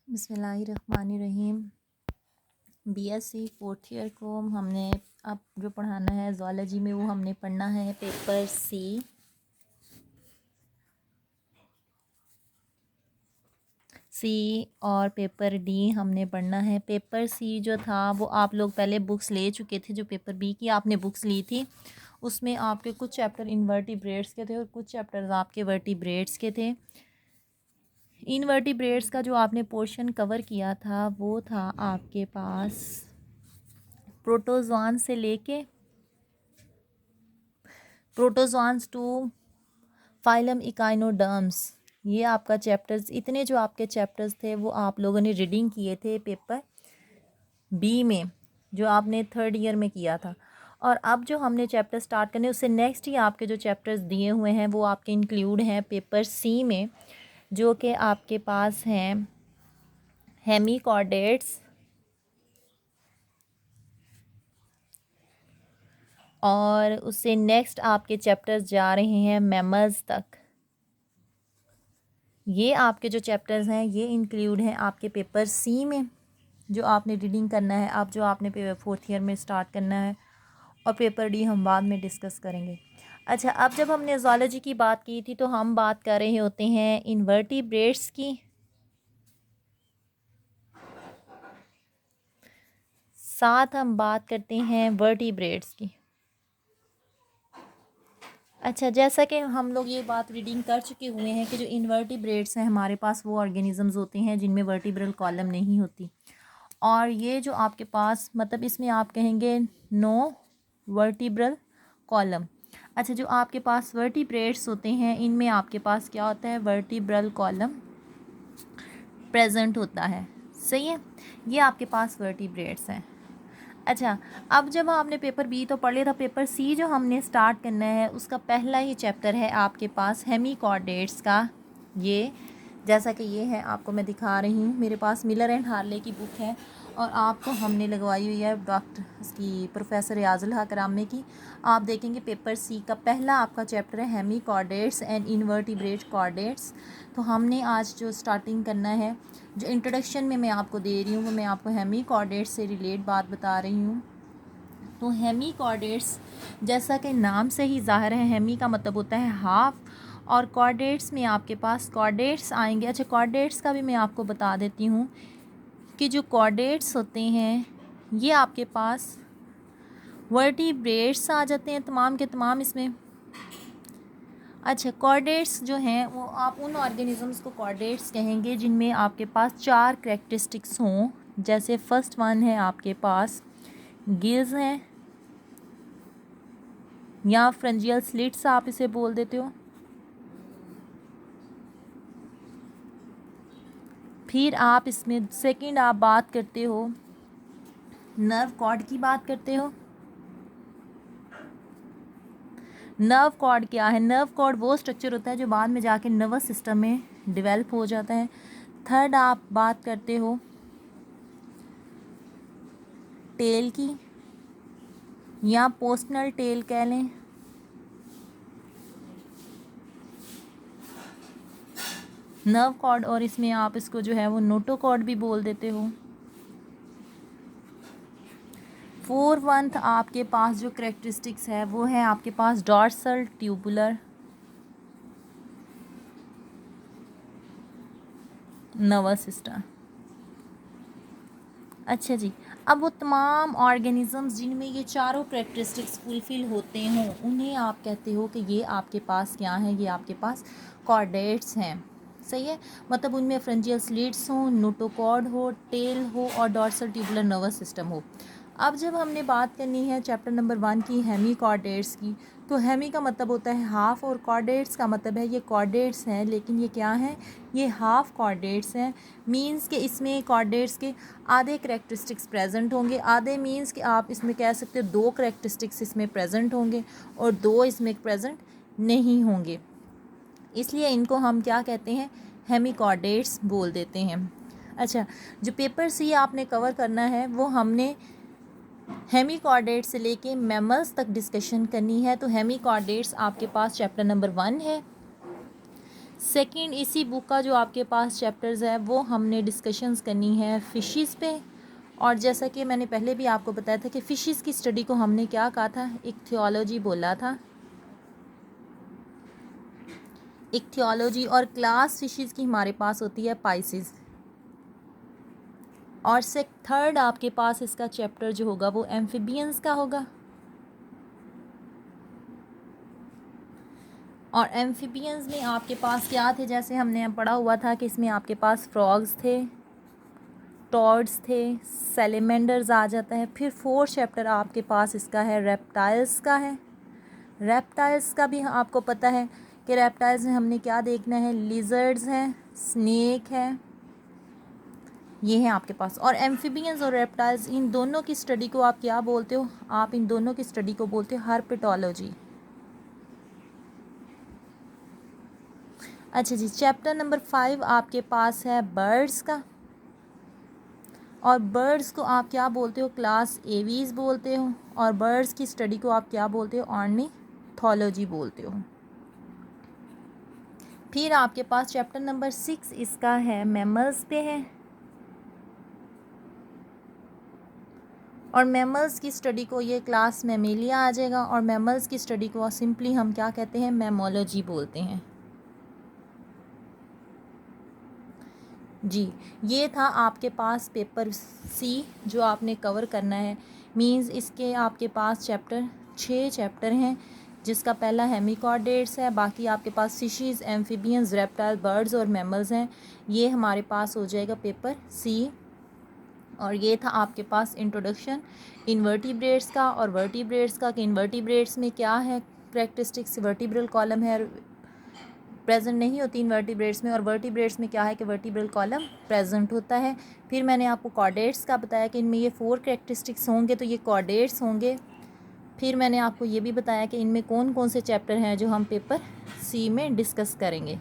बिस्मिल्लाहिर्रहमानिर्रहीम। BSc fourth year को हमने अब जो पढ़ाना है ज़ूलॉजी में, वो हमने पढ़ना है पेपर सी और पेपर डी हमने पढ़ना है। पेपर सी जो था वो आप लोग पहले बुक्स ले चुके थे। जो पेपर बी की आपने बुक्स ली थी उसमें आपके कुछ चैप्टर इनवर्टिब्रेट्स के थे और कुछ चैप्टर्स आपके वर्टिब्रेट्स के थे। इनवर्टिब्रेट्स का जो आपने पोर्शन कवर किया था वो था आपके पास प्रोटोजोआन से लेके प्रोटोजोआन्स टू फाइलम इकाइनोडर्म्स। ये आपका चैप्टर्स, इतने जो आपके चैप्टर्स थे वो आप लोगों ने रीडिंग किए थे पेपर बी में, जो आपने थर्ड ईयर में किया था। और अब जो हमने चैप्टर स्टार्ट करने उससे नेक्स्ट ही आपके जो चैप्टर्स दिए हुए हैं वो आपके इंक्लूड हैं पेपर सी में, जो कि आपके पास हैं हेमीकॉर्डेट्स और उससे नेक्स्ट आपके चैप्टर्स जा रहे हैं मैमल्स तक। ये आपके जो चैप्टर्स हैं ये इंक्लूड हैं आपके पेपर सी में, जो आपने रीडिंग करना है, आप जो आपने फोर्थ ईयर में स्टार्ट करना है। और पेपर डी हम बाद में डिस्कस करेंगे। अच्छा, अब जब हमने ज़ूलॉजी की बात की थी तो हम बात कर रहे होते हैं इनवर्टिब्रेट्स की, साथ हम बात करते हैं वर्टिब्रेट्स की। अच्छा, जैसा कि हम लोग ये बात रीडिंग कर चुके हुए हैं कि जो इनवर्टिब्रेट्स हैं हमारे पास वो ऑर्गेनिजम्स होते हैं जिनमें वर्टिब्रल कॉलम नहीं होती। और ये जो आपके पास, मतलब इसमें आप कहेंगे नो वर्टिब्रल कॉलम। अच्छा, जो आपके पास वर्टिब्रेट्स होते हैं इनमें आपके पास क्या होता है, वर्टिब्रल कॉलम प्रेजेंट होता है। सही है, ये आपके पास वर्टिब्रेट्स हैं। अच्छा, अब जब आपने पेपर बी तो पढ़ लिया था, पेपर सी जो हमने स्टार्ट करना है उसका पहला ही चैप्टर है आपके पास हेमीकॉर्डेट्स का। ये जैसा कि ये है, आपको मैं दिखा रही हूँ, मेरे पास मिलर एंड हार्ले की बुक है और आपको हमने लगवाई हुई है डॉक्टर इसकी प्रोफेसर रियाजुल हक रामे की। आप देखेंगे पेपर सी का पहला आपका चैप्टर है हेमीकॉर्डेट्स एंड इनवर्टिब्रेट कॉर्डेट्स। तो हमने आज जो स्टार्टिंग करना है, जो इंट्रोडक्शन में मैं आपको दे रही हूँ वो मैं आपको हेमीकॉर्डेट्स से रिलेट बात बता रही हूँ। तो हेमीकॉर्डेट्स जैसा कि नाम से ही ज़ाहिर है, हेमी का मतलब होता है हाफ और कॉर्डेट्स में आपके पास कॉर्डेट्स आएंगे। अच्छा, कॉर्डेट्स का भी मैं आपको बता देती हूँ कि जो कॉर्डेट्स होते हैं ये आपके पास वर्टिब्रेट्स आ जाते हैं तमाम के तमाम इसमें। अच्छा, कॉर्डेट्स जो हैं वो आप उन ऑर्गेनिजम्स को कॉर्डेट्स कहेंगे जिनमें आपके पास 4 करेक्टरिस्टिक्स हों। जैसे फर्स्ट वन है आपके पास गिल्स हैं या फ्रंजियल स्लिट्स आप इसे बोल देते हो। फिर आप इसमें सेकंड आप बात करते हो नर्व कॉर्ड की बात करते हो। नर्व कॉर्ड क्या है, नर्व कॉर्ड वो स्ट्रक्चर होता है जो बाद में जाके नर्वस सिस्टम में डेवलप हो जाता है। थर्ड आप बात करते हो टेल की या पोस्टनल टेल कह लें। नर्व कॉर्ड, और इसमें आप इसको जो है वो नोटोकॉर्ड भी बोल देते हो। फोर्थ आपके पास जो करेक्टरिस्टिक्स है वो है आपके पास डॉर्सल ट्यूबुलर नर्वस सिस्टम। अच्छा जी, अब वो तमाम ऑर्गेनिजम्स जिनमें ये चारों करेक्टरिस्टिक्स फुलफ़िल होते हों उन्हें आप कहते हो कि ये आपके पास क्या है, ये आपके पास कॉर्डेट्स हैं। सही है, मतलब उनमें फ्रंजियल स्लिट्स हों, नोटोकॉर्ड हो, टेल हो और डॉर्सल ट्यूबुलर नर्वस सिस्टम हो। अब जब हमने बात करनी है चैप्टर नंबर 1 की हेमीकॉर्डेट्स की, तो हेमी का मतलब होता है हाफ और कॉर्डेट्स का मतलब है ये कॉर्डेट्स हैं, लेकिन ये क्या हैं, ये हाफ कॉर्डेट्स हैं। मींस के इसमें कॉर्डेट्स के आधे करेक्टरिस्टिक्स प्रेजेंट होंगे। आधे मींस कि आप इसमें कह सकते हो 2 करेक्टरिस्टिक्स इसमें प्रेजेंट होंगे और 2 इसमें प्रेजेंट नहीं होंगे। इसलिए इनको हम क्या कहते हैं, हेमीकॉर्डेट्स बोल देते हैं। अच्छा, जो पेपर सी आपने कवर करना है वो हमने हेमीकॉर्डेट्स से लेके मैमल्स तक डिस्कशन करनी है। तो हेमीकॉर्डेट्स आपके पास चैप्टर नंबर 1 है। सेकंड, इसी बुक का जो आपके पास चैप्टर्स है वो हमने डिस्कशंस करनी है फ़िशेस पे। और जैसा कि मैंने पहले भी आपको बताया था कि फ़िशेस की स्टडी को हमने क्या कहा था, इक्थियोलॉजी बोला था, इक्थियोलॉजी। और क्लास फ़िशेस की हमारे पास होती है पाइसेस। और से थर्ड आपके पास इसका चैप्टर जो होगा वो एम्फीबियंस का होगा। और एम्फीबियंस में आपके पास क्या थे, जैसे हमने पढ़ा हुआ था कि इसमें आपके पास फ्रॉग्स थे, टॉड्स थे, सैलेमेंडर्स आ जाता है। फिर फोर्थ चैप्टर आपके पास इसका है रेप्टाइल्स का है। रेप्टाइल्स का भी आपको पता है कि रेप्टाइल्स में हमने क्या देखना है, लिजर्ड्स हैं, स्नेक है, ये है आपके पास। और एम्फीबियंस और रेप्टाइल्स, इन दोनों की स्टडी को आप क्या बोलते हो, आप इन दोनों की स्टडी को बोलते हो हर्पेटोलॉजी। अच्छा जी, चैप्टर नंबर 5 आपके पास है बर्ड्स का। और बर्ड्स को आप क्या बोलते हो, क्लास एवीज बोलते हो। और बर्ड्स की स्टडी को आप क्या बोलते हो, ऑर्निथोलॉजी बोलते हो। फिर आपके पास चैप्टर नंबर 6 इसका है मैमल्स पे है। और मैमल्स की स्टडी को ये क्लास मैमेलिया आ जाएगा। और मैमल्स की स्टडी को सिंपली हम क्या कहते हैं, मैमोलॉजी बोलते हैं जी। ये था आपके पास पेपर सी जो आपने कवर करना है। मींस इसके आपके पास 6 चैप्टर हैं, जिसका पहला हेमिकॉर्डेट्स है, बाकी आपके पास फिशेस, एम्फीबियंस, रेप्टाइल, बर्ड्स और मैमल्स हैं। ये हमारे पास हो जाएगा पेपर सी। और ये था आपके पास इंट्रोडक्शन इनवर्टिब्रेट्स का और वर्टिब्रेट्स का, कि इनवर्टिब्रेट्स में क्या है कैरेक्टरिस्टिक्स, वर्टिब्रल कॉलम है प्रेजेंट नहीं होती इनवर्टिब्रेट्स में, और वर्टिब्रेट्स में क्या है कि वर्टिब्रल कॉलम प्रेजेंट होता है। फिर मैंने आपको कॉर्डेट्स का बताया कि इनमें ये 4 कैरेक्टरिस्टिक्स होंगे, तो ये कॉर्डेट्स होंगे। फिर मैंने आपको ये भी बताया कि इनमें कौन कौन से चैप्टर हैं जो हम पेपर सी में डिस्कस करेंगे।